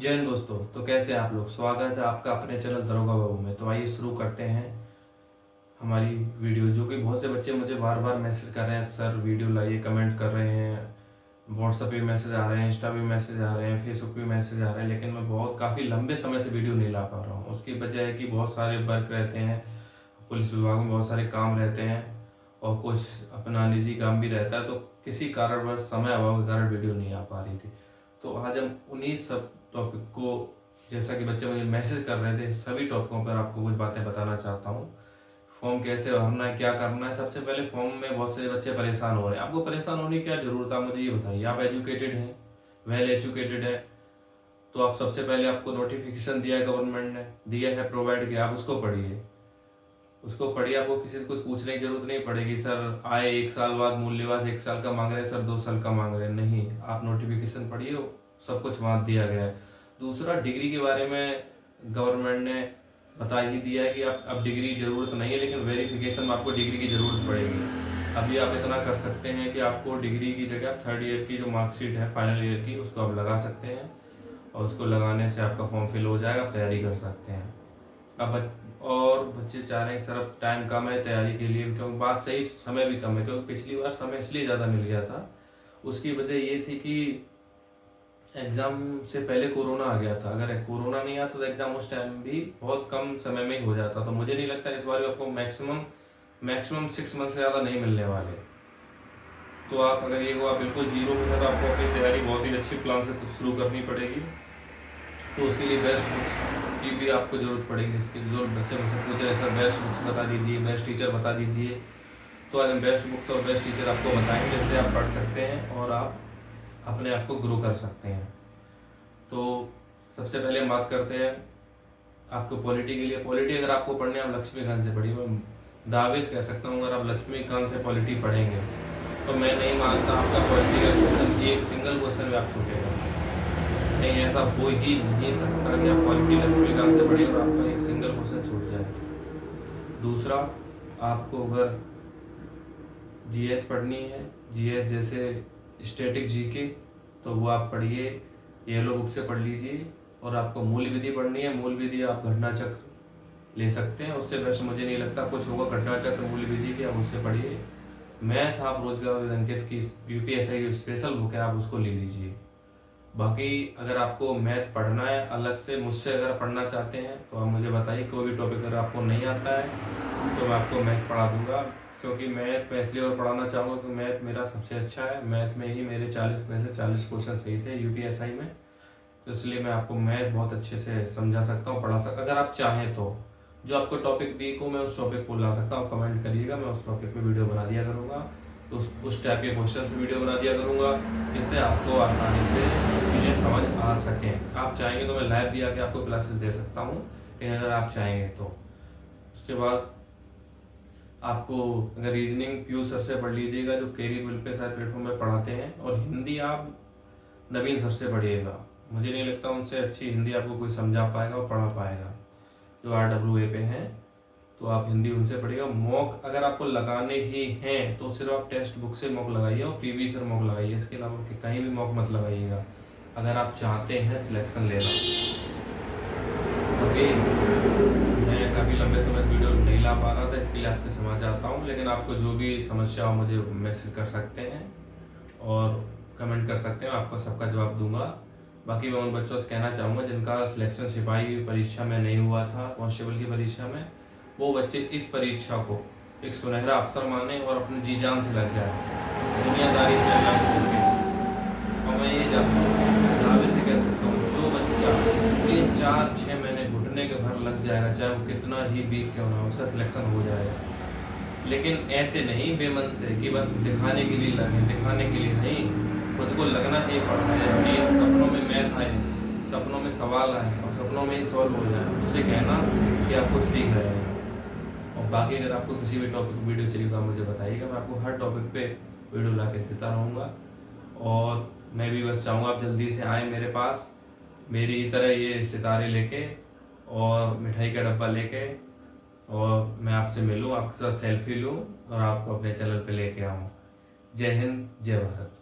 जय हिंद दोस्तों। तो कैसे हैं आप लोग। स्वागत है आपका अपने चैनल दरोगा बाबू में। तो आइए शुरू करते हैं हमारी वीडियो। जो कि बहुत से बच्चे मुझे बार बार मैसेज कर रहे हैं, सर वीडियो लाइए, कमेंट कर रहे हैं, व्हाट्सएप पे मैसेज आ रहे हैं, इंस्टा पे मैसेज आ रहे हैं, फेसबुक पे मैसेज आ रहे हैं, लेकिन मैं काफ़ी लंबे समय से वीडियो नहीं ला पा रहा हूँ। उसकी वजह है कि बहुत सारे वर्क रहते हैं, पुलिस विभाग में बहुत सारे काम रहते हैं और कुछ अपना निजी काम भी रहता है, तो किसी कारणवश समय अभाव के कारण वीडियो नहीं आ पा रही थी। तो आज हम उन्हीं सब टॉपिक को, जैसा कि बच्चे मुझे मैसेज कर रहे थे, सभी टॉपिकों पर आपको कुछ बातें बताना चाहता हूँ। फॉर्म कैसे भरना है, क्या करना है। सबसे पहले फॉर्म में बहुत से बच्चे परेशान हो रहे हैं। आपको परेशान होने की क्या जरूरत है, मुझे ये बताइए। आप एजुकेटेड हैं, वेल एजुकेटेड है, तो आप सबसे पहले आपको नोटिफिकेशन दिया है, गवर्नमेंट ने दिया है, प्रोवाइड किया, आप उसको पढ़िए। आपको किसी से कुछ पूछने की जरूरत नहीं पड़ेगी, सर आए 1 साल बाद मूल्यवास 1 साल का मांग रहे हैं, सर 2 साल का मांग रहे हैं। नहीं, आप नोटिफिकेशन पढ़िए, सब कुछ वहां दिया गया है। दूसरा, डिग्री के बारे में गवर्नमेंट ने बता ही दिया है कि आप अब डिग्री की जरूरत नहीं है, लेकिन वेरिफिकेशन में आपको डिग्री की जरूरत पड़ेगी। अभी आप इतना कर सकते हैं कि आपको डिग्री की जगह 3rd ईयर की जो मार्कशीट है फाइनल ईयर की, उसको आप लगा सकते हैं और उसको लगाने से आपका फॉर्म फिल हो जाएगा, आप तैयारी कर सकते हैं। अब और बच्चे चाह रहे हैं सर अब टाइम कम है तैयारी के लिए, क्योंकि बात सही, समय भी कम है, क्योंकि पिछली बार समय इसलिए ज़्यादा मिल गया था। उसकी वजह ये थी कि एग्ज़ाम से पहले कोरोना आ गया था। अगर कोरोना नहीं आता तो एग्ज़ाम उस टाइम भी बहुत कम समय में ही हो जाता। तो मुझे नहीं लगता इस बार भी आपको मैक्सिमम मैक्सिमम 6 मंथ से ज़्यादा नहीं मिलने वाले। तो आप अगर ये हो, आप बिल्कुल जीरो में है, तो आपको अपनी तैयारी बहुत ही अच्छी प्लान से शुरू करनी पड़ेगी। तो उसके लिए बेस्ट बुक्स की भी आपको ज़रूरत पड़ेगी, जिसके जो बच्चे मुझसे पूछ रहे हैं सर बेस्ट बुक्स बता दीजिए, बेस्ट टीचर बता दीजिए। तो आज हम बेस्ट बुक्स और बेस्ट टीचर आपको बताएंगे, जिससे आप पढ़ सकते हैं और आप अपने आप को ग्रो कर सकते हैं। तो सबसे पहले हम बात करते हैं आपको पॉलिटी के लिए। पॉलिटी अगर आपको पढ़ने, आप लक्ष्मीकांत से पढ़िए। मैं दावे से कह सकता हूँ, अगर आप लक्ष्मीकांत से पॉलिटी पढ़ेंगे तो मैं नहीं मानता आपका पॉलिटी का क्वेश्चन, एक सिंगल क्वेश्चन भी आप छूटेगा नहीं। ऐसा हो ही नहीं सकता कि आप पॉलिटी लक्ष्मीकांत से पढ़िए और आपका एक सिंगल क्वेश्चन छूट जाए। दूसरा, आपको अगर जीएस पढ़नी है, जीएस जैसे स्टैटिक जीके, तो वो आप पढ़िए, येलो बुक से पढ़ लीजिए। और आपको मूल विधि पढ़नी है, मूल विधि आप घटना चक्र ले सकते हैं, उससे बेस्ट मुझे नहीं लगता कुछ होगा। घटना चक्र मूल विधि की, आप उससे पढ़िए। मैथ आप रोजगार अंकित की यूपीएसआई की स्पेशल बुक है, आप उसको ले लीजिए। बाकी अगर आपको मैथ पढ़ना है अलग से, मुझसे अगर पढ़ना चाहते हैं तो आप मुझे बताइए। कोई भी टॉपिक अगर आपको नहीं आता है तो मैं आपको मैथ पढ़ा दूंगा, क्योंकि मैथ मैं इसलिए और पढ़ाना चाहूँगा क्योंकि मैथ मेरा सबसे अच्छा है। मैथ में ही मेरे 40 में से 40 क्वेश्चन सही थे यूपीएसआई में, तो इसलिए मैं आपको मैथ बहुत अच्छे से समझा सकता हूँ, पढ़ा सकता। अगर आप चाहें तो जो आपको टॉपिक वीक हो, मैं उस टॉपिक को ला सकता हूँ, कमेंट करिएगा, मैं उस टॉपिक पे वीडियो बना दिया करूँगा। तो उस टाइप के क्वेश्चन पे वीडियो बना दिया करूँगा, जिससे आपको आसानी से चीज़ें समझ आ सकें। आप चाहेंगे तो मैं लाइव भी आके आपको क्लासेस दे सकता हूँ, लेकिन अगर आप चाहेंगे तो। उसके बाद आपको अगर रीजनिंग पीयू सर से पढ़ लीजिएगा, जो कैरियर वेलफेयर सारे प्लेटफॉर्म में पढ़ाते हैं। और हिंदी आप नवीन सर से पढ़िएगा, मुझे नहीं लगता उनसे अच्छी हिंदी आपको कोई समझा पाएगा और पढ़ा पाएगा, जो RWA पे हैं। तो आप हिंदी उनसे पढ़िएगा। मॉक अगर आपको लगाने ही हैं तो सिर्फ आप टेक्स्ट बुक से मॉक लगाइए और प्रीवियस ईयर मॉक लगाइए, इसके अलावा कहीं भी मॉक मत लगाइएगा अगर आप चाहते हैं सिलेक्शन लेना। ओके, मैं काफ़ी लंबे समय से वीडियो नहीं ला पा रहा था, इसके लिए आपसे क्षमा चाहता हूँ। लेकिन आपको जो भी समस्या हो मुझे मैसेज कर सकते हैं और कमेंट कर सकते हैं, आपको सबका जवाब दूंगा। बाकी मैं उन बच्चों से कहना चाहूँगा जिनका सिलेक्शन सिपाही परीक्षा में नहीं हुआ था, कांस्टेबल की परीक्षा में, वो बच्चे इस परीक्षा को एक सुनहरा अवसर माने और अपने जी जान से लग जाए, दुनियादारी से अलग होकर। और मैं ये दावे से कह सकता हूँ, जो बच्चा 3 4 6 महीने घुटने के भर लग जाएगा, चाहे वो कितना ही वीक क्यों ना हो, उसका सिलेक्शन हो जाएगा। लेकिन ऐसे नहीं बेमन से कि बस दिखाने के लिए लगे, दिखाने के लिए नहीं, खुद को लगना चाहिए पढ़ना है। अपनी सपनों में मैथ आए, सपनों में सवाल आए और सपनों में ही सॉल्व हो जाए, उसे कहना कि आप कुछ सीख रहे हैं। और बाकी अगर आपको किसी भी टॉपिक वीडियो चाहिए तो आप मुझे बताइएगा, मैं आपको हर टॉपिक पे वीडियो ला के देता रहूँगा। और मैं भी बस चाहूँगा आप जल्दी से आए मेरे पास, मेरी तरह ये सितारे लेके और मिठाई का डब्बा लेके, और मैं आपसे मिलूँ, आपके साथ सेल्फी लूँ और आपको अपने चैनल पे लेके आऊँ। जय हिंद, जय भारत।